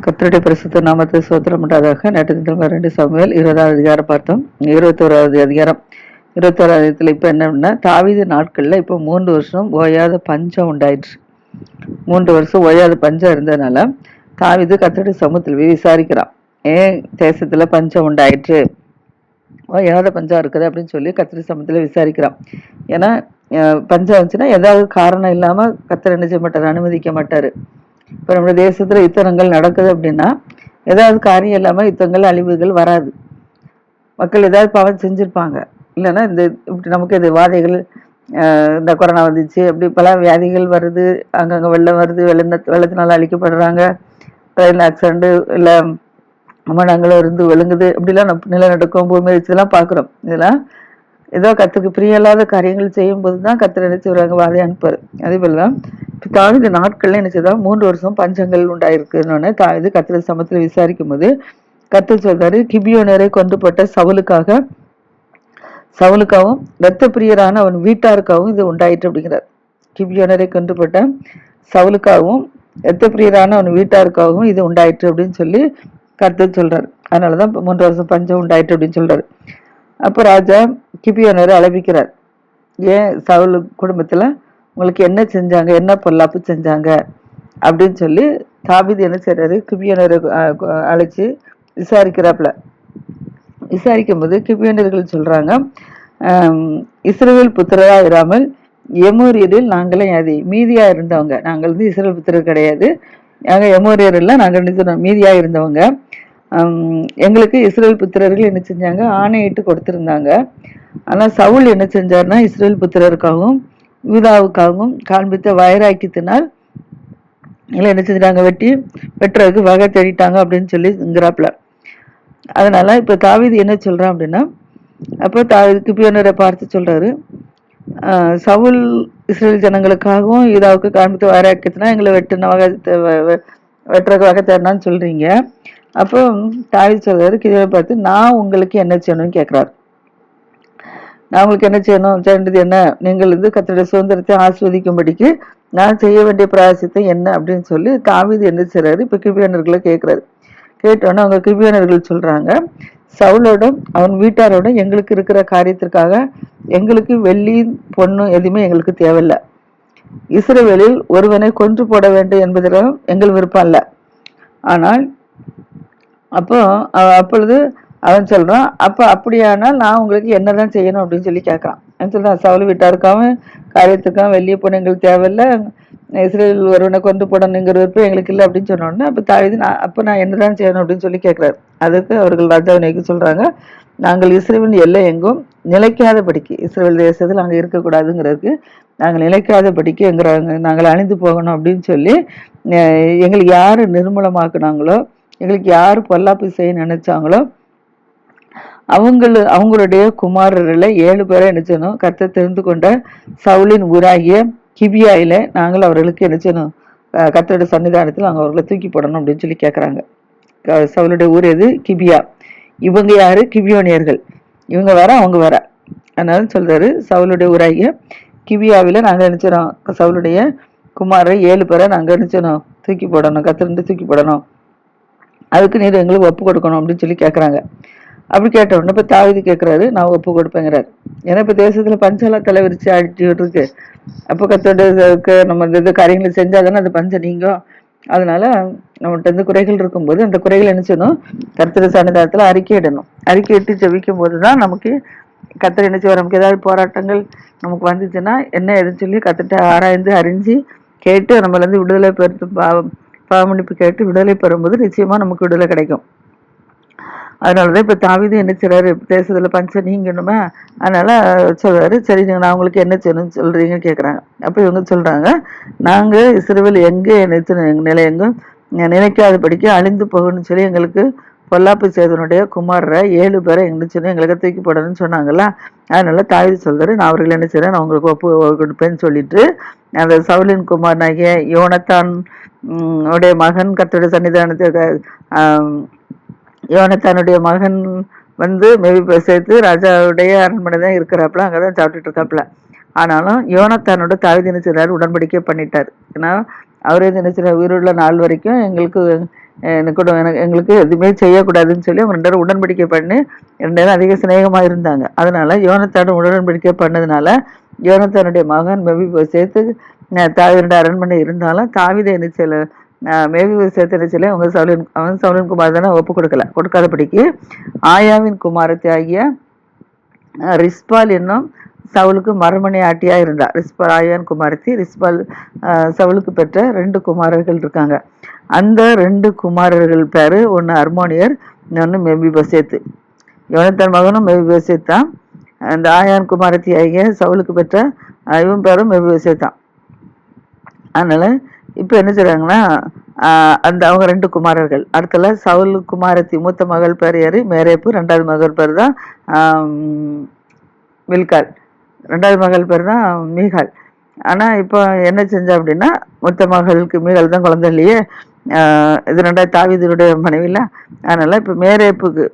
கர்த்தருடைய பரிசுத்த நாமத்தை ஸ்தோத்திரம் உண்டாதாக. நேற்று தினம் 2 சாமுவேல் 20வது அதிகாரம் பார்த்தோம். 21வது அதிகாரம் 21வது அதிகாரத்தில் இப்போ என்னன்னா, தாவீது நாட்களில் இப்போ 3 வருஷம் ஓயாத பஞ்சம் உண்டாயிடுச்சு. 3 வருஷம் ஓயாத பஞ்சம் இருந்ததுனால தாவீது கர்த்தருடைய சமூகத்தில் போய் விசாரிக்கிறான். ஏன் தேசத்துல பஞ்சம் உண்டாயிற்று, ஓயாத பஞ்சம் இருக்குது அப்படின்னு சொல்லி கர்த்தருடைய சமூகத்தில் விசாரிக்கிறான். ஏன்னா பஞ்சம் வந்துச்சுன்னா ஏதாவது காரணம் இல்லாம கர்த்தர் என்ன செய்ய மாட்டார், அனுமதிக்க மாட்டாரு. இப்போ நம்முடைய தேசத்துல யுத்தங்கள் நடக்குது அப்படின்னா ஏதாவது காரியம் இல்லாம யுத்தங்கள் அழிவுகள் வராது. மக்கள் ஏதாவது பாவம் செஞ்சிருப்பாங்க, இல்லைன்னா இந்த இப்படி நமக்கு இது வாதைகள், இந்த கொரோனா வந்துச்சு, அப்படி பல வியாதிகள் வருது, அங்கங்க வெள்ளம் வருது, வெள்ளத்தினால அழிக்கப்படுறாங்க, ட்ரெயின் ஆக்சிடென்ட் இல்லை மனங்களும் இருந்து விழுங்குது, இப்படிலாம் நிலநடுக்கம், பூமி வச்சுலாம் பார்க்குறோம். இதெல்லாம் ஏதோ கத்துக்கு பிரியல்லாத காரியங்கள் செய்யும் போது தான் கத்தர் நினைச்சு வருவாங்க, வாதை அனுப்பாரு. அதே போலதான் தாவீது நாட்கள்ல நினைச்சதான் 3 வருஷம் பஞ்சங்கள் உண்டாயிருக்குன்னு தாவீது கர்த்தர் சமத்துல விசாரிக்கும் போது கர்த்தர் சொல்றாரு, கிபியோனரை கொண்டு போட்ட சவுலுக்காகவும் இரத்த பிரியரான அவன் வீட்டாருக்காகவும் இது உண்டாயிற்று அப்படிங்கிறார். கிபியோனரை கொண்டு போட்ட சவுலுக்காகவும் இரத்த பிரியரான அவன் வீட்டாருக்காகவும் இது உண்டாயிற்று அப்படின்னு சொல்லி கர்த்தர் சொல்றாரு. அதனாலதான் 3 வருஷம் பஞ்சம் உண்டாயிற்று அப்படின்னு சொல்றாரு. அப்போ ராஜா கிபியோனரை அழைப்பிக்கிறார். ஏன் சவுல் குடும்பத்துல உங்களுக்கு என்ன செஞ்சாங்க, என்ன பொல்லாப்பு செஞ்சாங்க அப்படின்னு சொல்லி தாவீது என்ன செய்யறாரு, கிபியோனரை அழைச்சி விசாரிக்கிறாப்புல. விசாரிக்கும் போது கிபியோனர்கள் சொல்றாங்க, இஸ்ரவேல் புத்திரரா இராமல் எமோரியரில் நாங்களே அது மீதியா இருந்தவங்க, நாங்கள் வந்து இஸ்ரவேல் புத்திரர் கிடையாது, நாங்க எமோரியர் இல்லை, நாங்கள் மீதியா இருந்தவங்க. எங்களுக்கு இஸ்ரவேல் புத்திரர்கள் என்ன செஞ்சாங்க, ஆணையிட்டு கொடுத்திருந்தாங்க. ஆனா சவுல் என்ன செஞ்சாருன்னா, இஸ்ரவேல் புத்திரருக்காகவும் யூதாவுக்காகவும் காண்பித்த வைராக்கியத்தினால் இல்லை என்ன செஞ்சாங்க, வெட்டுறதுக்கு வகை தேடிட்டாங்க அப்படின்னு சொல்லிங்கிறாப்புல. அதனால இப்ப தாவீது என்ன சொல்றான் அப்படின்னா, அப்போ தாவீது கிபியோனரை பார்த்து சொல்றாரு, சவுல் இஸ்ரேல் ஜனங்களுக்காகவும் யூதாவுக்கு காண்பித்த வைராக்கியத்தினா எங்களை வெட்டுறதுக்கு வகை தேடினான்னு சொல்றீங்க. அப்போ தாவீது சொல்றாரு, கிபியோனை பார்த்து, நான் உங்களுக்கு என்ன செய்யணும்னு கேட்கிறாரு. நான் உங்களுக்கு என்ன செய்யணும், செய்யறது என்ன, நீங்கள் வந்து கர்த்தருடைய சுதந்திரத்தை ஆஸ்வதிக்கும்படிக்கு நான் செய்ய வேண்டிய பிராயசித்தை என்ன அப்படின்னு சொல்லி தாவீது என்ன செய்யறாரு, இப்ப கிபியோனர்களை கேட்கிறாரு. கேட்டோன்னா அவங்க கிபியோனர்கள் சொல்றாங்க, சவுலோடும் அவன் வீட்டாரோட எங்களுக்கு இருக்கிற காரியத்திற்காக எங்களுக்கு வெள்ளி பொண்ணு எதுவுமே எங்களுக்கு தேவையில்லை, இஸ்ரவேலில் ஒருவனை கொன்று போட வேண்டும் என்பதிலும் எங்கள் விருப்பம் இல்லை. ஆனால் அப்பொழுது அவன் சொல்றான், அப்ப அப்படியானால் நான் உங்களுக்கு என்னதான் செய்யணும் அப்படின்னு சொல்லி கேட்கறான். சொல்றான், சவுல் வீட்டாருக்காகவும் காரியத்துக்காகவும் வெள்ளிய பொண்ணு எங்களுக்கு தேவையில்லை, இஸ்ரேல் ஒருவனை கொண்டு போடணுங்கிற விருப்பம் எங்களுக்கு இல்லை அப்படின்னு சொன்னோடனே அப்ப தாவீது நான் என்னதான் செய்யணும் அப்படின்னு சொல்லி கேட்கிறாரு. அதுக்கு அவர்கள் ராஜாவினைக்கு சொல்றாங்க, நாங்கள் இஸ்ரேலின் எல்லை எங்கும் நிலைக்காதபடிக்கு, இஸ்ரேல் தேசத்தில் அங்கே இருக்கக்கூடாதுங்கிறதுக்கு நாங்கள் நிலைக்காதபடிக்கு நாங்கள் அழிந்து போகணும் அப்படின்னு சொல்லி எங்களுக்கு யாரு நிர்மூலமாக்குனாங்களோ, எங்களுக்கு யாரு பொல்லாப்பு செய்ய நினைச்சாங்களோ அவங்களுடைய குமாரர்களை 7 பேரை என்ன செய்யணும், கர்த்தர் தெரிந்து கொண்ட சவுலின் ஊராகிய கிபியாயில நாங்கள் அவர்களுக்கு என்ன செய்யணும், கர்த்தருடைய சன்னிதானத்தில் நாங்கள் அவர்களை தூக்கி போடணும் அப்படின்னு சொல்லி கேட்கறாங்க. சவுளுடைய ஊர் எது, கிபியா. இவங்க யாரு, கிபியோனியர்கள். இவங்க வர அவங்க வர. அதனால சொல்றாரு, சவுளுடைய ஊராகிய கிபியாவில நாங்க நினைச்சோம் சவுளுடைய குமாரை 7 பேரை நாங்க நினைச்சோம் தூக்கி போடணும், கர்த்தர் தூக்கி போடணும், அதுக்கு நீர் எங்களுக்கு ஒப்பு கொடுக்கணும் அப்படின்னு சொல்லி கேட்கறாங்க. அப்படி கேட்ட உடனே இப்ப தாவீது கேட்கிறாரு, நான் ஒப்பு கொடுப்பேங்கிறாரு. ஏன்னா இப்ப தேசத்துல பஞ்செல்லாம் தலைவிரிச்சு ஆடிட்டு இருக்கு. அப்போ கர்த்தருக்கு நம்ம இந்த காரியங்களை செஞ்சாதானே அது பஞ்சம் நீங்கும். அதனால நம்மகிட்ட இருந்து குறைகள் இருக்கும்போது அந்த குறைகள் என்ன செய்யணும், கர்த்தர் சன்னிதானத்துல அறிக்கையிடணும். அறிக்கையிட்டு ஜெபிக்கும் போதுதான் நமக்கு கர்த்தர் என்ன செய்வார், நமக்கு ஏதாவது போராட்டங்கள் நமக்கு வந்துச்சுன்னா என்ன எதுன்னு சொல்லி கர்த்தர்ட்ட ஆராய்ந்து அறிஞ்சு கேட்டு நம்மள இருந்து விடுதலை பெற்று பாவமன்னிப்பு கேட்டு விடுதலை பெறும்போது நிச்சயமா நமக்கு விடுதலை கிடைக்கும். அதனாலதான் இப்ப தாவீது என்ன செய்றாரு, தேசத்துல பஞ்சம் நீங்கணுமா, அதனால சொல்றாரு, சரி நான் உங்களுக்கு என்ன செய்யணும்னு சொல்றீங்கன்னு கேட்கறாங்க. அப்ப இவங்க சொல்றாங்க, நாங்க இஸ்ரவேல் எங்க எங்க நிலை எங்கும் நினைக்காதபடிக்கு அழிந்து போகணும்னு சொல்லி எங்களுக்கு பொல்லாப்பு செய்தனுடைய குமாரரை 7 பேரை எங்களுக்கு எங்களுக்கு தூக்கி போடணும்னு சொன்னாங்கல்ல. அதனால தாவீது சொல்றாரு, நான் அவர்கள் என்ன செய்யறேன், நான் உங்களுக்கு ஒப்பு கொடுப்பேன்னு சொல்லிட்டு அந்த சவுலின் குமாரனாகிய யோனத்தான் உடைய மகன் கர்த்தருடைய சன்னிதானத்தை யோனத்தானுடைய மகன் வந்து மேவிபோசேத்து ராஜாவுடைய அரண்மனை தான் இருக்கிறாப்புல, அங்கதான் சாப்பிட்டுட்டு இருக்காப்புல. ஆனாலும் யோனத்தானோட தாவீது என்ன செய்றாரு, உடன்படிக்கை பண்ணிட்டார். ஏன்னா அவரே என்ன செய்றாரு, உயிருள்ள நாள் வரைக்கும் எங்களுக்கு எனக்கு எங்களுக்கு எதுவுமே செய்யக்கூடாதுன்னு சொல்லி அவங்க 2 பேரும் உடன்படிக்கை பண்ணி 2 பேரும் அதிக சிநேகமாக இருந்தாங்க. அதனால யோனத்தான் உடன்படிக்கை பண்ணதுனால யோனத்தானுடைய மகன் மெபிபோசேத்து தாவீதுடைய அரண்மனை இருந்தாலும் தாவீதை என்ன செய்யல, மெபிபோசேத்து என்ன செய்யல, அவன் சவுலின் குமார் தானே ஒப்பு கொடுக்காதபடிக்கு ஆயாவின் குமாரத்தி ஆகிய ரிஸ்பால் என்னும் சவுலுக்கு மறுமனை ஆட்டியா இருந்தா. ரிஸ்பால் ஆயான் குமாரத்தி, ரிஸ்பால் சவுலுக்கு பெற்ற 2 குமாரர்கள் இருக்காங்க. அந்த 2 குமாரர்கள் பேரு ஒன்று அர்மோனியர், இன்னொன்று மெபிபோசேத்து. யோனத்தான் மகனும் மெபிபோசேத் தான். அந்த ஆயான் குமாரத்தி ஆகிய சவுலுக்கு பெற்ற இவன் பேரும் மெபிபோசேத் தான். அதனால இப்போ என்ன செய்றாங்கன்னா, அந்த அவங்க 2 குமாரர்கள். அடுத்தல சவுல் குமாரத்தி மூத்த மகள் பேர் யாரு? மேரேப்பு. 2வது மகள் பேர் தான் மில்கால். 2வது மகள் பேர் தான் மீகால். ஆனால் இப்போ என்ன செஞ்சா அப்படின்னா, மூத்த மகளுக்கு மீகால் தான் குழந்தை இல்லையே, இது 2வது தாவீதுடைய மனைவில. அதனால இப்போ மேரேப்புக்கு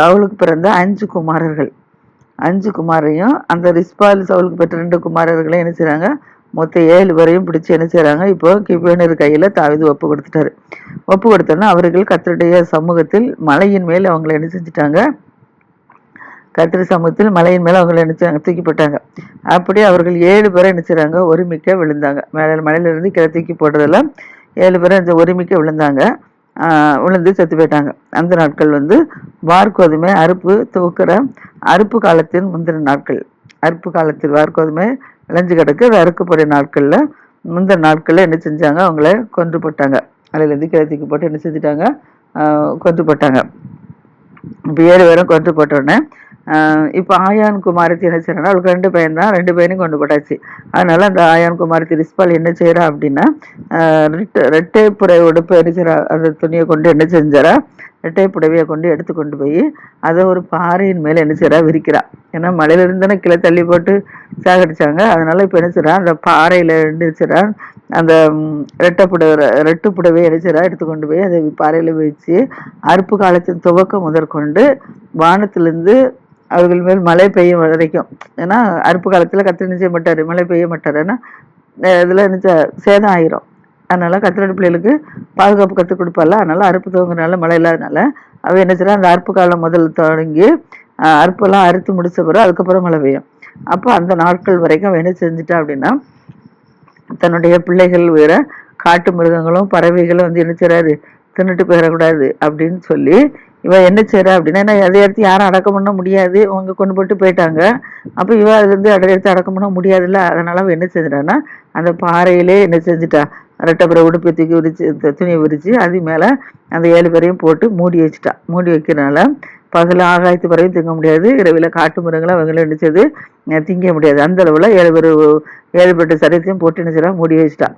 அவளுக்கு பிறந்த 5 குமாரர்கள். 5 குமாரையும் அந்த ரிஸ்பால் சவுலுக்கு பெற்ற 2 குமாரர்களையும் என்ன செய்றாங்க, மொத்தம் 7 பேரையும் பிடிச்சி என்ன செய்றாங்க, இப்போ கிபியோனியர் கையில தாவீது ஒப்பு கொடுத்துட்டாரு. ஒப்பு கொடுத்தோன்னா அவர்கள் கர்த்தருடைய சமூகத்தில் மலையின் மேல் அவங்களை என்ன செஞ்சுட்டாங்க, கர்த்தர் சமூகத்தில் மலையின் மேல அவங்களை என்ன தூக்கி போட்டாங்க. அப்படி அவர்கள் 7 பேரை என்ன செய்றாங்க, ஒருமிக்க விழுந்தாங்க. மலையிலிருந்து கீழே தூக்கி போட்டதெல்லாம் 7 பேரை ஒருமிக்க விழுந்தாங்க. விழுந்து செத்து போயிட்டாங்க. அந்த நாட்கள் வார்கோதுமை அறுப்பு துவக்கிற அறுப்பு காலத்தின் முந்தின நாட்கள். அறுப்பு காலத்தில் வார்கோதுமை விளைஞ்சு கிடக்கு, அது அறுக்கக்கூடிய நாட்கள்ல முந்தின நாட்கள்ல என்ன செஞ்சாங்க, அவங்கள கொன்று போட்டாங்க. மலையிலேருந்து கீழே தூக்கி போட்டு என்ன செஞ்சுட்டாங்க, கொன்று போட்டாங்க. இப்போ 7 பேரும் கொன்று போட்டோடனே இப்போ ஆயான் குமாரத்தி என்ன செய்யறா, அவளுக்கு 2 பையன் தான், 2 பையனையும் கொண்டு போட்டாச்சு. அதனால அந்த ஆயான் குமாரத்தி ரிஸ்பால் என்ன செய்யறா அப்படின்னா, ரெட்டை புடவை உடுப்பு என்ன செய்யறா, அந்த துணியை கொண்டு என்ன செஞ்சாரா, ரெட்டை புடவையை கொண்டு எடுத்து கொண்டு போய் அதை ஒரு பாறையின் மேலே என்ன செய்யறா, விரிக்கிறா. ஏன்னா மலையில இருந்தானே கீழே தள்ளி போட்டு சாகடிச்சாங்க. அதனால இப்போ என்ன செய்யறா, அந்த பாறையில இருந்துச்சுறா, அந்த ரெட்டு புடவையை என்ன செய்யறா, எடுத்து கொண்டு போய் அதை பாறையில வச்சு அறுப்பு காலத்தின் துவக்கம் முதற்கொண்டு வானத்திலிருந்து அவர்கள் மேல் மழை பெய்யும் வரைக்கும். ஏன்னா அறுப்பு காலத்துல கர்த்தர் என்ன செய்ய மாட்டாரு, மழை பெய்ய மாட்டாரு. ஏன்னா இதுல என்ன சேதம் ஆயிரும். அதனால கர்த்தருடைய பிள்ளைகளுக்கு பாதுகாப்பு கற்றுக் கொடுப்பால. அதனால அறுப்பு துவங்குறதுனால மழை இல்லாதனால அவ என்ன செய்யறா, அந்த அறுப்பு காலம் முதல் தொடங்கி அறுப்பெல்லாம் அறுத்து முடிச்ச பிறகு அதுக்கப்புறம் மழை பெய்யும். அப்போ அந்த நாட்கள் வரைக்கும் அவ என்ன செஞ்சுட்டா அப்படின்னா, தன்னுடைய பிள்ளைகள் வேற காட்டு மிருகங்களும் பறவைகளும் என்ன செய்றாரு, தின்னுட்டு போயிடக்கூடாது அப்படின்னு சொல்லி இவ என்ன செய்யறா அப்படின்னா, அதை எடுத்து யாரும் அடக்கம் பண்ண முடியாது, அவங்க கொண்டு போட்டு போயிட்டாங்க. அப்போ இவ அதுல இருந்து எடுத்து அடக்கம் பண்ண முடியாதுல்ல. அதனால அவ என்ன செஞ்சிட்டான்னா, அந்த பாறையிலே என்ன செஞ்சுட்டா, ரெட்டப்புற உடுப்பை தூக்கி விரிச்சு துணியை விரிச்சு அது மேல அந்த 7 பேரையும் போட்டு மூடி வச்சுட்டா. மூடி வைக்கிறனால பகல ஆகாயத்து பறவையும் திங்க முடியாது, இரவில காட்டு மரங்களும் அவங்களும் நினைச்சது திங்க முடியாது. அந்த அளவுல 7 பேர் சரீரத்தையும் போட்டு என்ன செய்யறா, மூடி வச்சுட்டா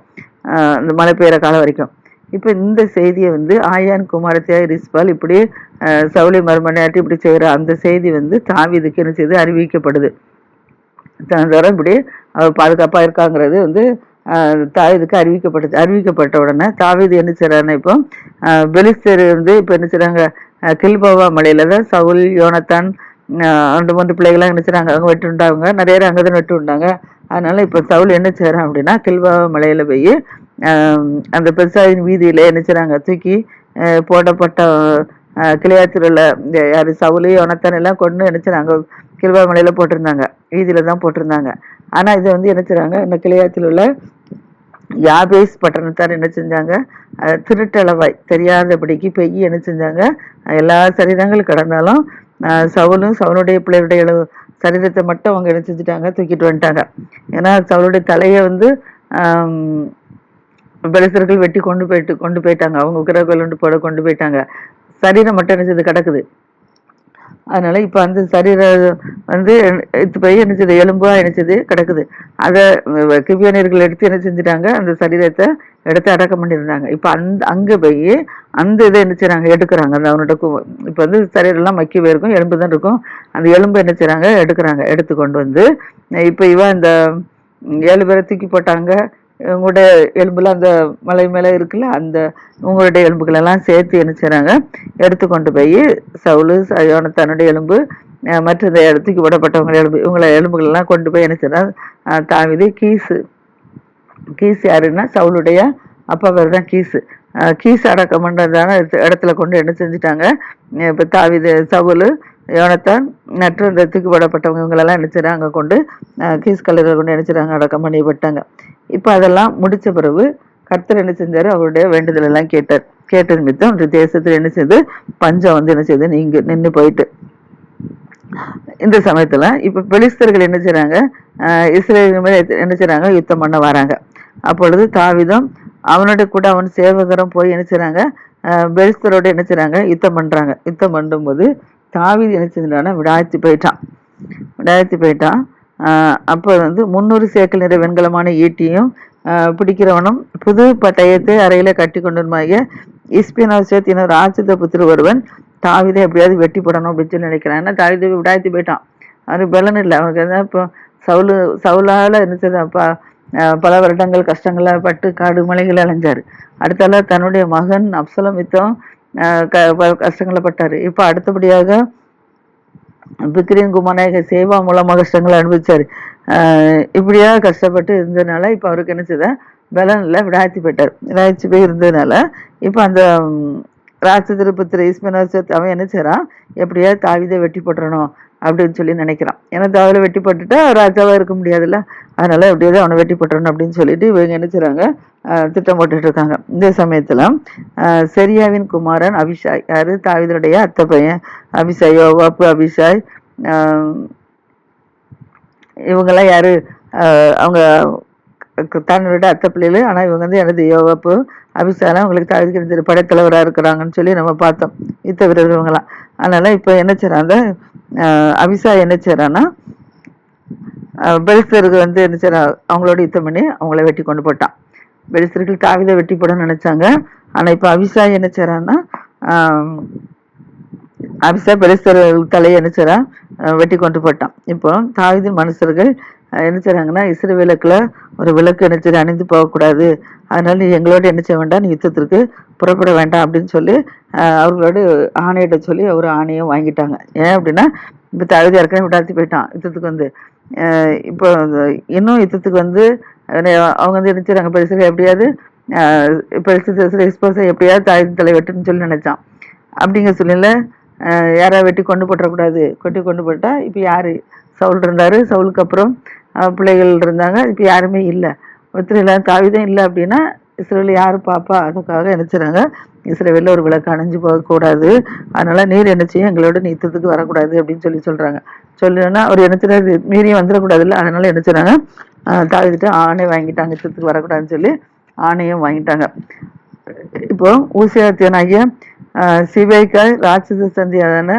அந்த மழை பெய்யற காலம் வரைக்கும். இப்ப இந்த செய்தியை ஆயான் குமாரத்தியாய் ரிஸ்பால் இப்படி சவுலை மறுமனையாட்டி இப்படி செய்யற அந்த செய்தி தாவீதுக்கு என்ன செய்து அறிவிக்கப்படுது. இப்படி அவர் பாதுகாப்பா இருக்காங்கிறது தாவீதுக்கு அறிவிக்கப்பட்ட உடனே தாவீது என்ன செய்யறாருன்னா, இப்போ பெலிஸ்தர் இப்ப என்ன செய்றாங்க, கில்போவா மலையில தான் சவுல் யோனத்தான் 2-3 பிள்ளைகள்லாம் என்ன செய்றாங்க, அவங்க வெட்டு உண்டாங்க, நிறைய பேர் அங்கதான் வெட்டு உண்டாங்க. அதனால இப்ப சவுல் என்ன செய்யறான் அப்படின்னா, கில்போவா மலையில போய் அந்த பெருசாவின் வீதியில என்ன செய்றாங்க, தூக்கி போடப்பட்ட கிளையாத்தில் உள்ள யாரு சவுலு யோனத்தான் எல்லாம் கொண்டு என்ன செய்றாங்க, கில்போவா மலையில போட்டிருந்தாங்க, வீதியில தான் போட்டிருந்தாங்க. ஆனா இதை என்ன செய்றாங்க, இந்த கிளையாத்தில் உள்ள யாபேஸ் பட்டணத்தார் என்ன செஞ்சாங்க, திருட்டளவாய் தெரியாதபடிக்கு பெய் என்ன செஞ்சாங்க, எல்லா சரீரங்களும் கடந்தாலும் சவுலும் சவுளுடைய பிள்ளையுடைய சரீரத்தை மட்டும் அவங்க என்ன செஞ்சுட்டாங்க, தூக்கிட்டு வந்துட்டாங்க. ஏன்னா சவுளுடைய தலையை பெலிஸ்தர்கள் வெட்டி கொண்டு போயிட்டாங்க, அவங்க உக்கிரகோல் கொண்டு போயிட்டாங்க. சரீரம் மட்டும் என்ன செய்து கிடக்குது. அதனால இப்ப அந்த சரீரம் போய் என்ன செய்யுது, எலும்பா என்ன செய்து கிடக்குது. அதை கிபியோனியர்கள் எடுத்து என்ன செஞ்சுட்டாங்க, அந்த சரீரத்தை எடுத்து அடக்கம் பண்ணியிருந்தாங்க. இப்ப அங்க போய் அந்த இதை என்ன செய்றாங்க, எடுக்கிறாங்க. அந்த அவனோட இப்ப சரீரம் எல்லாம் மக்கி போயிருக்கும், எலும்பு தான் இருக்கும். அந்த எலும்பு என்ன செய்றாங்க, எடுத்து கொண்டு இப்ப இந்த 7 பேரை தூக்கி போட்டாங்க. உங்களுடைய எலும்புல அந்த மலை மேல இருக்குல்ல, அந்த உங்களுடைய எலும்புகள் எல்லாம் சேர்த்து என்ன செய்றாங்க, எடுத்து கொண்டு போய் சவுலு யோனத்தானுடைய எலும்பு மற்ற இந்த தூக்கி போடப்பட்டவங்க எலும்பு எலும்புகள் எல்லாம் கொண்டு போய் என்ன செய்றாங்க, தாவீது கீசு யாருன்னா சவுளுடைய அப்பா பேர் தான் கீசு. கீஸ் அடக்கம் பண்ணுறதான இடத்துல கொண்டு என்ன செஞ்சுட்டாங்க. இப்போ தாவீது, சவுல், யோனத்தான் மற்றும் இந்த தூக்கிப்படப்பட்டவங்க இவங்களெல்லாம் என்ன செய்றாங்க, அங்கே கொண்டு கீஸ் கல்லறையில் கொண்டு என்ன செய்றாங்க, அடக்கம் பண்ணப்பட்டாங்க. இப்போ அதெல்லாம் முடிச்ச பிறகு கர்த்தர் என்ன செஞ்சாரு, அவருடைய வேண்டுதல் எல்லாம் கேட்டார். கேட்டது மித்தம் அந்த தேசத்தில் என்ன செய்யுது, பஞ்சம் வந்து என்ன செய்யுது, நீங்க நின்று போயிட்டு. இந்த சமயத்துல இப்ப பெலிஸ்தர்கள் என்ன செய்றாங்க, இஸ்ரேல் மேல என்ன செய்றாங்க, யுத்தம் பண்ண வராங்க. அப்பொழுது தாவீதும் அவனோட கூட அவன் சேவகரும் போய் என்ன செய்றாங்க, பெலிஸ்தரோட என்ன செய்றாங்க, யுத்தம் பண்றாங்க. யுத்தம் பண்ணும்போது தாவீது என்ன செஞ்சானா, விடாய்த்து போயிட்டான். அப்போ வந்து 300 சேக்கல் நிறை வெண்கலமான ஈட்டியும் பிடிக்கிறவனும் புது பட்டயத்தை அறையில கட்டி கொண்டவனுமாகிய இஸ்பினோசேத் என்ற ராட்சத புத்திர ஒருவன் தாவீதை எப்படியாவது வெட்டி போடணும் அப்படின்னு சொல்லி நினைக்கிறான். ஏன்னா தாவீதை விடாய்த்து போயிட்டான், அவனுக்கு பலன் இல்லை. அவனுக்கு என்ன இப்போ சவுலால என்ன பல வருடங்கள் கஷ்டங்களை பட்டு காடு மலைகளை அலைஞ்சாரு. அடுத்தால தன்னுடைய மகன் அப்சலோம் யுத்தம் கஷ்டங்களை பட்டாரு. இப்போ அடுத்தபடியாக பிக்ரியின் குமாரனாக சேவா மூலமாக கஷ்டங்களை அனுபவிச்சாரு. இப்படியா கஷ்டப்பட்டு இருந்ததுனால இப்போ அவருக்கு என்ன செய்த பலன் இல்லை, விடாய்ச்சி போய் இருந்ததுனால இப்போ அந்த ராட்சதிருபுத்திர இஸ்மனாசத் அவன் என்ன செய்யறான், எப்படியா தாவீதை வெட்டி போட்டுறணும் அப்படின்னு சொல்லி நினைக்கிறான். ஏன்னா தாவீதை வெட்டி போட்டுட்டா ராஜாவா இருக்க முடியாதுல்ல, அதனால எப்படியாவது அவனை வெட்டி போட்டுறணும் அப்படின்னு சொல்லிட்டு இவங்க என்ன செய்றாங்க, திட்டம் போட்டுட்டு இருக்காங்க. இந்த சமயத்துல செரியாவின் குமாரன் அபிஷாய், யாரு, தாவீதுடைய அத்தை பையன் அபிஷாய், யோவாப்பு, அபிஷாய், இவங்கெல்லாம் யாரு, அவங்க தன்னோட அத்தை பிள்ளைகள். ஆனால் இவங்க வந்து எனது யோவாப்பு, அபிஷாலாம் அவங்களுக்கு தாவீதுக்கு படைத்தலைவராக இருக்கிறாங்கன்னு சொல்லி நம்ம பார்த்தோம், யுத்த வீரர்கள் இவங்களாம். அதனால இப்போ என்ன செய்றாங்க, அபிஷாய் என்ன செய்றான்னா, பெலிஸ்தருக்கு வந்து என்ன செய்றா, அவங்களோட யுத்தம் பண்ணி அவங்கள வெட்டி கொண்டு போட்டான். பெலிஸ்தர்கள் தாவீதை வெட்டி போடணும்னு நினைச்சாங்க. ஆனா இப்போ அபிஷாய் என்ன செய்றான்னா, அபிஷாய் பெலிஸ்தர்கள் தலையை என்ன செய்றான், வெட்டி கொண்டு போட்டான். இப்போ தாவீதின் மனுஷர்கள் என்ன செய்றாங்கன்னா, இஸ்ரவேலுக்குள்ள ஒரு விளக்கு என்ன செய்ய அணிந்து போகக்கூடாது, அதனால நீ எங்களோட என்ன செய்ய வேண்டாம், நீ யுத்தத்திற்கு புறப்பட வேண்டாம் அப்படின்னு சொல்லி அவர்களோட ஆணையிட்ட சொல்லி ஒரு ஆணையம் வாங்கிட்டாங்க. ஏன் அப்படின்னா, இப்போ தாவீது ஏற்கனவே விடாத்தி போயிட்டான் யுத்தத்துக்கு வந்து. இப்போ இன்னும் யுத்தத்துக்கு வந்து அவங்க வந்து என்ன செய்றாங்க, பெருசுல எப்படியாவது பெருசு எப்படியாவது தாவீது தலை வெட்டுன்னு சொல்லி நினைச்சான். அப்படிங்கிற சூழ்நிலை யாராவது வெட்டி கொண்டு போட்டக்கூடாது, கொண்டு போட்டா இப்போ யாரு, சவுல் இருந்தாரு, சவுலுக்கு அப்புறம் பிள்ளைகள் இருந்தாங்க, இப்போ யாருமே இல்லை, ஒருத்தர் இல்லை, தாவீதும் இல்லை அப்படின்னா இஸ்ரேல் யாரு பாப்பா, அதுக்காக என்ன செய்றாங்க, இஸ்ரேலில் ஒரு விளக்கு அணைஞ்சு போகக்கூடாது, அதனால நீர் என்ன செய்யும், எங்களோட யுத்தத்துக்கு வரக்கூடாது அப்படின்னு சொல்றாங்க. சொல்லணும்னா அவர் என்ன செய்யறது, மீறியும் வந்துடக்கூடாது இல்லை, அதனால என்ன செய்றாங்க, தாவீதுட்டு ஆணை வாங்கிட்டாங்க, யுத்தத்துக்கு வரக்கூடாதுன்னு சொல்லி ஆணையம் வாங்கிட்டாங்க. இப்போ ஊசியாத்தியனாகிய சிவைக்காய் ராட்சத சந்தியான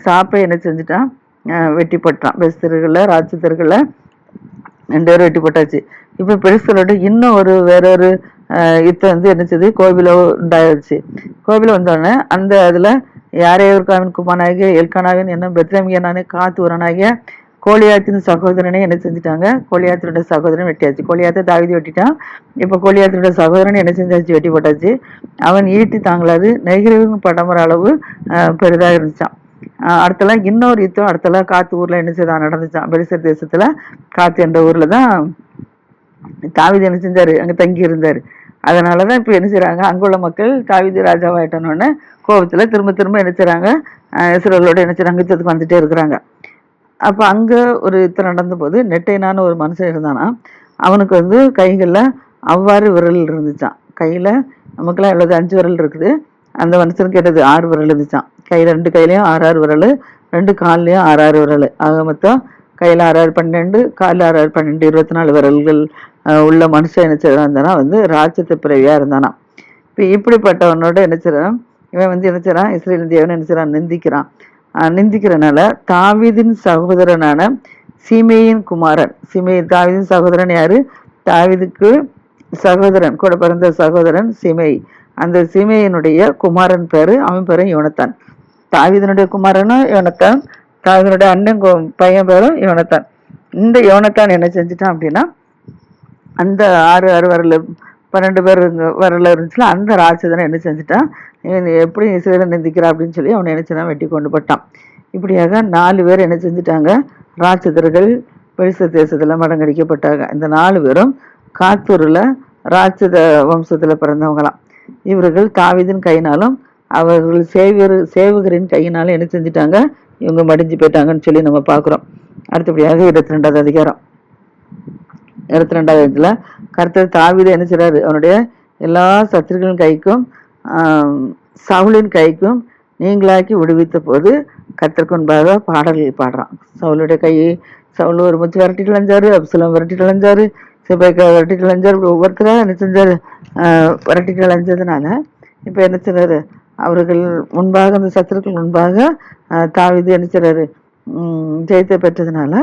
சாப்பை என்ன செஞ்சுட்டான், வெட்டி போட்டான். பெலிஸ்தர்களை ராட்சதர்களை 2 பேரும் வெட்டி போட்டாச்சு. இப்போ பெலிஸ்தரோட இன்னும் வேறொரு யுத்தம் வந்து என்ன செய்யுது, கோவில உண்டாயிருச்சு. கோவில வந்தோடனே அந்த அதுல யாரேவர்காவின் குமாரனாகிய எல்கானாவின் என்ன பெத்லெமியனான காத்தூரனாகிய கோலியாத்தின் சகோதரனை என்ன செஞ்சுட்டாங்க, கோலியாத்தினுடைய சகோதரன் வெட்டியாச்சு. கோலியாத்தை தாவீது வெட்டிட்டான். இப்போ கோலியாத்தினுடைய சகோதரன் என்ன செஞ்சாச்சு, வெட்டி போட்டாச்சு. அவன் ஈட்டி தாங்களாது நெகிழ்வின் படமுற அளவு பெரிதாக இருந்துச்சான். அடுத்தலாம் இன்னொரு யுத்தம் அடுத்தலாம் காத்து ஊர்ல என்ன செய்தான் நடந்துச்சான். பெலிஸ்தர் தேசத்துல காத்து என்ற ஊர்ல தான் தாவீது என்ன செஞ்சாரு, அங்க தங்கி இருந்தாரு. அதனாலதான் இப்ப என்ன செய்யறாங்க, அங்குள்ள மக்கள் தாவீது ராஜாவாயிட்டோன்னு கோபத்துல திரும்ப திரும்ப என்ன செய்யறாங்க, இஸ்ரவேலோட என்ன செய்யறாங்க, யுத்தத்துக்கு வந்துட்டே இருக்கிறாங்க. அப்ப அங்க ஒரு யுத்தம் நடந்த போது நெட்டைனான ஒரு மனுஷன் இருந்தானா, அவனுக்கு வந்து கைகள்ல அவ்வாறு விரல் இருந்துச்சான். கையில நமக்குலாம் எவ்வளவு 5 விரல் இருக்குது, அந்த மனுஷனுக்கு கேட்டது 6 விரல் இருந்துச்சான். கையில 2 கையிலயும் 6 விரல், 2 கால்லயும் 6 விரல், ஆக மொத்தம் கையில 6 12, காலில் 6 12 24 விரல்கள் உள்ள மனுஷன் என்ன செய்யறான் வந்து ராட்சத பிறவியா இருந்தானா. இப்ப இப்படிப்பட்டவனோட என்ன செய்யறான், இவன் வந்து என்ன செய்யறான், இஸ்ரேல் தேவன் என்ன செய்யறான், நிந்திக்கிறான். நிந்திக்கிறனால தாவீதின் சகோதரனான சீமேயின் குமாரன், தாவீதின் சகோதரன் யாரு, தாவீதுக்கு சகோதரன், கூட பிறந்த சகோதரன் சிமேய். அந்த சிமேயினுடைய குமாரன் பேரு, அவன் பேரு யோனத்தான். தாவீதனுடைய குமாரனும் யோனத்தான், தாவீதனுடைய அண்ணன் பையன் பேரும் யோனத்தான். இந்த யோனத்தான் என்ன செஞ்சுட்டான் அப்படின்னா, அந்த 6 வரல 12 பேர் வரல இருந்துச்சுல, அந்த ராட்சதனை என்ன செஞ்சுட்டான், எப்படி இஸ்ரேலை நிந்திக்கிறான் அப்படின்னு சொல்லி அவனை என்ன செஞ்சான், வெட்டி கொண்டு போட்டான். இப்படியாக 4 பேர் என்ன செஞ்சுட்டாங்க, ராட்சதர்கள் பெலிஸ்தர் தேசத்துல மடங்கடிக்கப்பட்டாங்க. இந்த 4 பேரும் காத்தூர்ல ராட்சத வம்சத்துல பிறந்தவங்களாம். இவர்கள் தாவீதின் கையினாலும் அவர்கள் சேவகரின் கையினாலும் என்ன செஞ்சிட்டாங்க, இவங்க மடிஞ்சு போயிட்டாங்கன்னு சொல்லி நம்ம பார்க்குறோம். அடுத்தபடியாக 22வது அதிகாரம் 22வது இடத்துல கர்த்தர் தாவீதை என்ன செய்றாரு, அவனுடைய எல்லா சத்துருக்களின் கைக்கும் சவுலின் கைக்கும் நீங்களாக்கி விடுவித்த போது கர்த்தருக்கு முன்பாக பாடல்கள் பாடுறான். சவுல் ஒரு முச்சு விரட்டிட்டு அலைஞ்சாரு, அப்சலோம் விரட்டிட்டு அலைஞ்சாரு, சிபேக்கா விரட்டிட்டு அலைஞ்சாரு, இப்படி ஒவ்வொருத்தராக என்ன செஞ்சாரு, விரட்டிட்டு அலைஞ்சதுனால இப்போ என்ன செய்றாரு, அவர்கள் முன்பாக அந்த சத்துருக்கள் முன்பாக தாவீது என்ன செய்றாரு, ஜெயத்தை பெற்றதுனால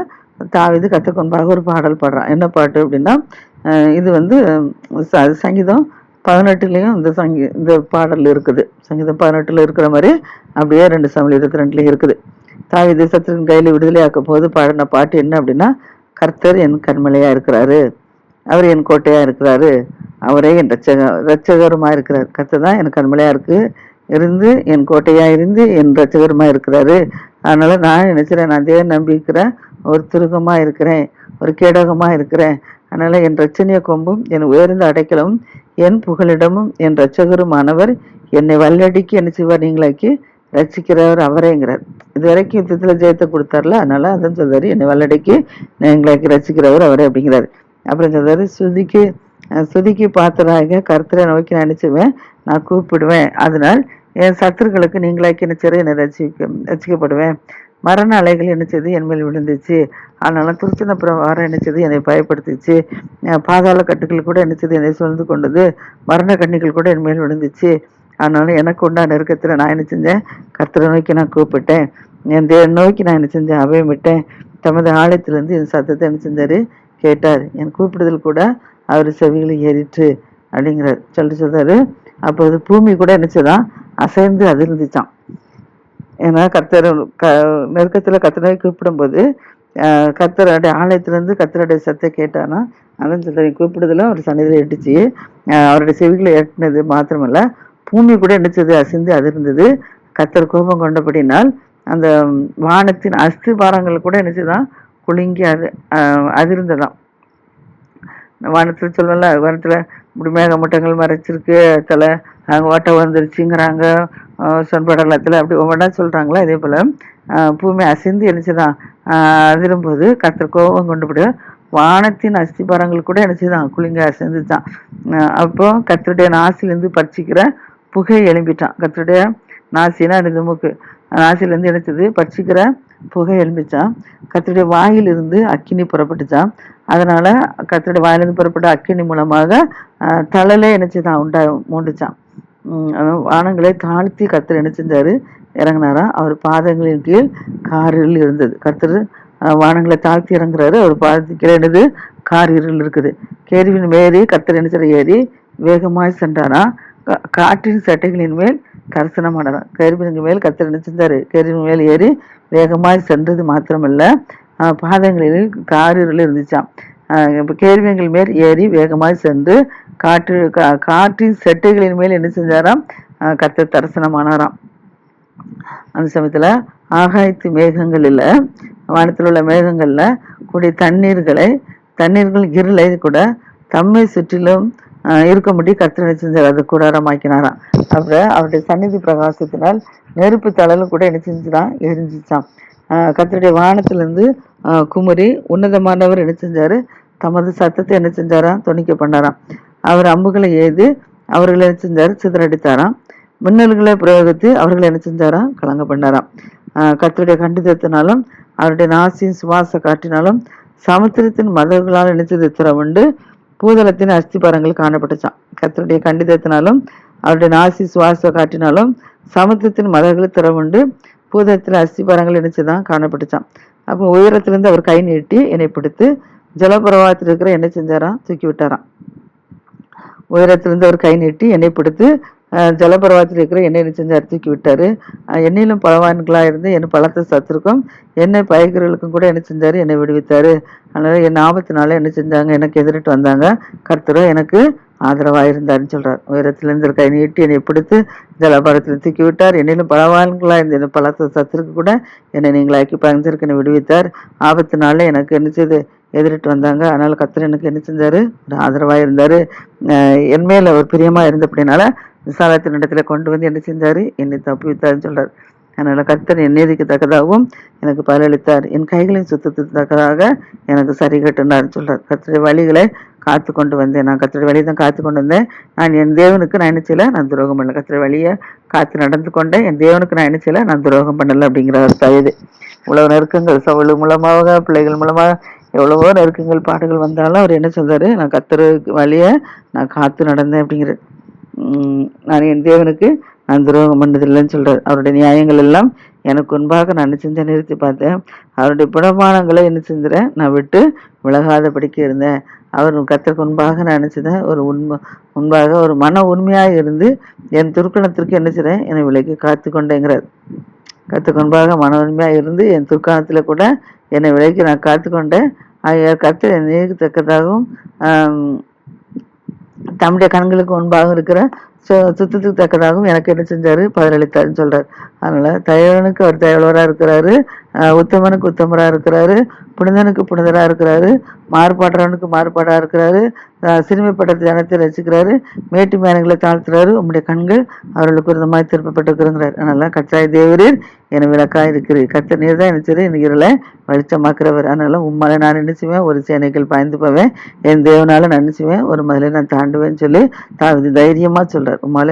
தாவீது கர்த்தருக்கு முன்பாக ஒரு பாடல் பாடுறான். என்ன பாட்டு அப்படின்னா, இது வந்து சங்கீதம் 18லயும் இந்த பாடல் இருக்குது. சங்கீதம் 18ல இருக்கிற மாதிரி அப்படியே 2 சாமுவேல் 22லயும் இருக்குது. தாவீது சத்துருவின் கையில விடுதலையாக்கும் போது பாடின பாட்டு என்ன அப்படின்னா, கர்த்தர் என் கண்மலையா இருக்கிறாரு, அவர் என் கோட்டையா இருக்கிறாரு, அவரே என் ரட்சகருமா இருக்கிறார். கர்த்தர் தான் என் கண்மலையா இருந்து என் கோட்டையா இருந்து என் ரட்சகருமா இருக்கிறாரு. அதனால நான் நினைக்கிறேன், நான் தேவன் நம்பி இருக்கிறேன், ஒரு துருகமா இருக்கிறேன், ஒரு கேடகமா இருக்கிறேன். அதனால என் ரட்சணிய கொம்பும் என் உயர்ந்த அடைக்கலமும் என் புகலிடமும் என் ரட்சகருமானவர் என்னை வல்லடிக்கு என்ன செய்வார், நீங்களாக்கி ரட்சிக்கிறவர் அவரேங்கிறார். இது வரைக்கும் யுத்தத்துல ஜெயத்தை கொடுத்தார்ல, அதனால அதான் சொல்றாரு, என்னை வல்லடிக்கு நீங்களாக்கி ரட்சிக்கிறவர் அவரே அப்படிங்கிறாரு. அப்புறம் சொல்றாரு, சுதிக்கு பாத்திராக கர்த்தரை நோக்கி நான் நினைச்சுவேன், நான் கூப்பிடுவேன், அதனால் என் சத்துருக்களுக்கு நீங்களாக்கி நினைச்சரை என்னை ரசிக்கப்படுவேன். மரண அலைகள் என்னச்சது என் மேல் விழுந்துச்சு, அதனால துருத்தின பிரவாரம் என்னச்சது என்னை பயப்படுத்துச்சு, பாதாள கட்டுகள் கூட என்னச்சது என்னை சுழ்ந்து கொண்டது, மரண கண்ணிகள் கூட என் மேல் விழுந்துச்சு. அதனால எனக்கு உண்டான நெருக்கத்தில் நான் என்ன செஞ்சேன், கர்த்தரை நோக்கி நான் கூப்பிட்டேன், என் தேவன் நோக்கி நான் என்ன செஞ்சேன், அபயமிட்டேன். தமது ஆலயத்திலிருந்து என் சத்தத்தை என்ன செஞ்சாரு, கேட்டார், என் கூப்பிடுதல் கூட அவர் செவிகளை ஏறிற்று அப்படிங்கிறார் சொல்றாரு. அப்போது பூமி கூட என்னச்சுதான் அசைந்து அதிர்ந்துச்சான். ஏன்னா கர்த்தர் நெருக்கத்துல கர்த்தரை கூப்பிடும்போது கர்த்தருடைய ஆலயத்திலிருந்து கர்த்தருடைய சத்தத்தை கேட்டானா, அதான் சொல்ற கூப்பிடுதல அவர் சன்னிதியில எட்டுச்சு, அவருடைய செவிகளை எட்டினது மாத்திரமல்ல, பூமி கூட என்னச்சது அசைந்து அதிர்ந்தது. கர்த்தர் கோபம் கொண்டபடினால் அந்த வானத்தின் அஸ்திபாரங்கள் கூட என்னச்சுதான் குலுங்கி அதிர்ந்ததாம். வானத்துல சொல்லல, வானத்துல இப்படி மேகமூட்டங்கள் மறைச்சிருக்கு, தலை அங்கே ஓட்டம் வந்துருச்சுங்கிறாங்க, சொன்படலத்தில் அப்படி ஒவ்வொன்றா சொல்றாங்களா. இதே போல பூமி அசைந்து என்னச்சுதான் அதிரும்போது கர்த்தர் கோபம் கொண்டுபடி வானத்தின் அஸ்திபாரங்கள் கூட என்னச்சுதான் குலுங்க அசைந்துதான். அப்போ கர்த்தருடைய நாசிலிருந்து பறிச்சிக்கிற புகை எழும்பிட்டான். கர்த்தருடைய நாசினா இந்த மூக்கு, நாசிலிருந்து என்னச்சது பறிச்சிக்கிற புகை எழும்பிச்சான். கர்த்தருடைய வாயிலிருந்து அக்கினி புறப்பட்டுச்சான். அதனால கர்த்தருடைய வாயிலிருந்து புறப்பட்ட அக்கினி மூலமாக தலையில என்னச்சுதான் மூண்டுச்சான். வானங்களை தாழ்த்தி கர்த்தர் என்ன செஞ்சாரு, இறங்கினாரா, அவர் பாதங்களின் கீழ் காரில் இருந்தது. கர்த்தர் வானங்களை தாழ்த்தி இறங்குறாரு, அவர் பாதத்துக்கு என்னது காரில் இருக்குது. கேருவின் மேறி கர்த்தர் என்ன செய்ய ஏறி வேகமாய் சென்றாரா, காற்றின் சட்டைகளின் மேல் தரிசனமானாராம். கேருவின் மேல் கர்த்தர் என்ன செஞ்சாரு, கேருவின் மேல் ஏறி வேகமாய் சென்றது மாத்திரமல்ல, பாதங்களில் காரில் இருந்துச்சான். இப்போ கேருவிகள் மேல் ஏறி வேகமாய் சென்று காற்றின் செட்டைகளின் மேல் என்ன செஞ்சாராம், கர்த்தர் தரிசனமானாராம். அந்த சமயத்துல ஆகாயத்து மேகங்களில், வானத்தில் உள்ள மேகங்கள்ல கூடிய தண்ணீர்கள் இருளை கூட தம்மை சுற்றிலும் இருக்கும்படி கர்த்தர் என்ன செஞ்சார், அதை கூடாரமாக்கினாராம். அப்புறம் அவருடைய சந்நிதி பிரகாசத்தினால் நெருப்பு தழலும் கூட என்ன செஞ்சுதான் எரிஞ்சிச்சான். கர்த்தருடைய வானத்திலிருந்து குமரி உன்னதமானவர் என்ன செஞ்சாரு, தமது சத்தத்தை என்ன செஞ்சாராம், துணிக்க பண்ணாராம். அவர் அம்புகளை ஏது அவர்களை என்ன செஞ்சாரு, சிதறடித்தாராம். மின்னல்களை பிரயோகித்து அவர்களை என்ன செஞ்சாராம், கலங்க பண்ணாராம். கர்த்தருடைய கண்டிதத்தினாலும் அவருடைய நாசியின் சுவாச காற்றினாலும் சமுத்திரத்தின் மதகுகளால் நினைச்சது திறவுண்டு பூதளத்தின் அஸ்திபாரங்கள் காணப்பட்டுச்சான். கர்த்தருடைய கண்டிதத்தினாலும் அவருடைய நாசி சுவாச காற்றினாலும் சமுத்திரத்தின் மதகுகளை திறவுண்டு பூதளத்தின் அஸ்திபாரங்கள் நினைச்சுதான் காணப்பட்டுச்சான். அப்போ உயரத்திலிருந்து அவர் கை நீட்டி என்னை பிடித்து ஜலப்பிரவாகத்தில் இருக்கிற என்ன செஞ்சாராம், தூக்கி விட்டாராம். உயரத்திலிருந்து அவர் கை நீட்டி என்னை பிடித்து ஜலப்பிரவாகத்தில் இருக்கிற என்ன செஞ்சார், தூக்கி விட்டாரு. என்னையிலும் பலவான்களா இருந்து என் பலத்த சத்துருக்கும் என்னை பயக்கிறவர்களுக்கும் கூட என்ன செஞ்சாரு, என்னை விடுவித்தாரு. அதனால என் ஆபத்தினால என்ன செஞ்சாங்க, எனக்கு எதிரிட்டு வந்தாங்க, கர்த்தரோ எனக்கு ஆதரவாயிருந்தாருன்னு சொல்றார். உயரத்திலிருந்து கை நீட்டி என்னை பிடித்து ஜலபாரத்தில் தூக்கி விட்டார். என்னிலும் பலவான்களா இருந்த என் பலத்த சத்துருக்கு கூட என்னை நீங்களாக்கி பங்கிற்கு என்னை விடுவித்தார். ஆபத்தினால எனக்கு என்ன செய்து எதிரிட்டு வந்தாங்க. அதனால கர்த்தர் எனக்கு என்ன செஞ்சாரு, ஒரு ஆதரவாக இருந்தாரு. என் மேல் அவர் பிரியமா இருந்தபடினால விசாலத்தின் இடத்துல கொண்டு வந்து என்ன செஞ்சாரு, என்னை தப்புவித்தாருன்னு சொல்றாரு. அதனால கர்த்தர் என் நீதிக்கு தக்கதாகவும் எனக்கு பதிலளித்தார், என் கைகளின் சுத்தத்துக்கு தக்கதாக எனக்கு சரி கட்டினார்னு சொல்றார். கர்த்தருடைய வழிகளை காத்து கொண்டு வந்தேன். நான் கர்த்தருடைய வழியை தான் காத்து கொண்டு வந்தேன். நான் என் தேவனுக்கு நான் என்ன செய்யல, நான் துரோகம் பண்ணல. கர்த்தருடைய வழியை காத்து நடந்து கொண்டேன். என் தேவனுக்கு நான் என்ன செய்யல, நான் துரோகம் பண்ணல அப்படிங்கிற அர்த்தம் இது. இவ்வளவு நெருக்கங்கள் சவுல் மூலமாக, பிள்ளைகள் மூலமாக எவ்வளவோ நெருக்கங்கள் பாடுகள் வந்தாலும் அவர் என்ன சொல்றாரு, நான் கர்த்தர் வழியை நான் காத்து நடந்தேன் அப்படிங்கிற. நான் என் தேவனுக்கு நான் துரோகம் பண்ணதில்லைன்னு சொல்றாரு. அவருடைய நியாயங்கள் எல்லாம் எனக்கு முன்பாக நான் என்ன செஞ்சேன், நிறுத்தி பார்த்தேன். அவருடைய பிரமாணங்களை என்ன செஞ்சுறேன், நான் விட்டு விலகாதபடிக்கு இருந்தேன். அவர் கர்த்தருக்கு முன்பாக நான் நினைச்சதேன், ஒரு முன்பாக ஒரு மன உண்மையாக இருந்து என் துர்க்கணத்திற்கு என்ன செய்றேன், என்னை விலைக்கு காத்து கொண்டேங்கிறார். கர்த்தருக்கு முன்பாக மன உண்மையாக இருந்து என் துர்க்கணத்துல கூட என்னை விலைக்கு நான் காத்து கொண்டேன். கர்த்தர் என் நீதிக்கு தம்முடைய கண்களுக்கு முன்பாக இருக்கிற சுத்தத்துக்கு தக்கதாகவும் எனக்கு என்ன செஞ்சாரு, பதிலளித்தாருன்னு சொல்றாரு. அதனால தயவனுக்கு அவர் தயவலரா இருக்கிறாரு, உத்தமனுக்கு உத்தமரா இருக்கிறாரு, புனிதனுக்கு புனிதரா இருக்கிறாரு, மாறுபாடுறவனுக்கு மாறுபாடா இருக்கிறாரு, சிறுமைப்பட்ட ஜனத்தை ரசிக்கிறாரு, மேட்டு மேனங்களை தாழ்த்துறாரு. உம்முடைய கண்கள் அவர்களுக்கு ஒரு மாதிரி திருப்பப்பட்டிருக்கிறார். அதனால கர்த்தாய் தேவரீர் என விளக்காய் இருக்கிறீர். கர்த்தர் நீர் தான் நினைச்சது இன்னைக்கு இருளை வெளிச்சமாக்குறவர். அதனால உம்மால நான் நினைச்சுவேன், ஒரு சேனைகள் பாய்ந்து போவேன், என் தேவனால நான் நினைச்சுவேன், ஒரு மதிலை நான் தாண்டுவேன்னு சொல்லி தாவீது தைரியமா சொல்றார். உம்மால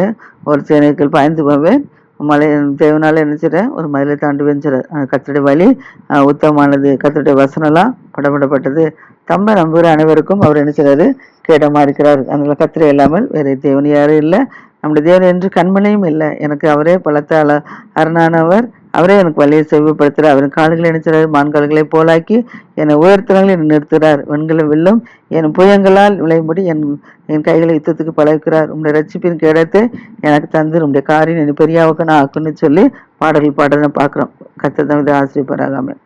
ஒரு சேனைகள் பாய்ந்து போவேன், உம்மால தேவனால நினைச்சிடறேன், ஒரு மதிலை தாண்டுவேன்னு சொல்றார். கர்த்தருடைய வழி உத்தமமானது, கர்த்தருடைய வசனம்லாம் படப்படப்பட்டது. தம்மை நம்புகிற அனைவருக்கும் அவர் என்ன செய்றாரு, கேடமா இருக்கிறார். அதனால கர்த்தரை இல்லாமல் வேற தேவன் யாரும் இல்லை. நம்முடைய தேவன் என்று கண்மனையும் இல்லை. எனக்கு அவரே பலத்த அரணானவர். அவரே எனக்கு வழியை செவ்வாய்ப்படுத்துறார். அவரின் கால்களை நினைச்சார், மான்கால்களை போலாக்கி என்னை உயர்த்தனங்களை நிறுத்துறார். வெண்கல வில்லும் என் புயங்களால் விளையும்படி என் கைகளை யுத்தத்துக்கு பழகிறார். உங்களுடைய ரட்சிப்பின் கேடத்தை எனக்கு தந்து உங்களுடைய காரியம் என் பெரியாவுக்கு நான் ஆக்குன்னு சொல்லி பாடல்கள் பாடுறதை பார்க்குறோம். கர்த்தர் தான் இதை ஆசிரியப்பராகாமல்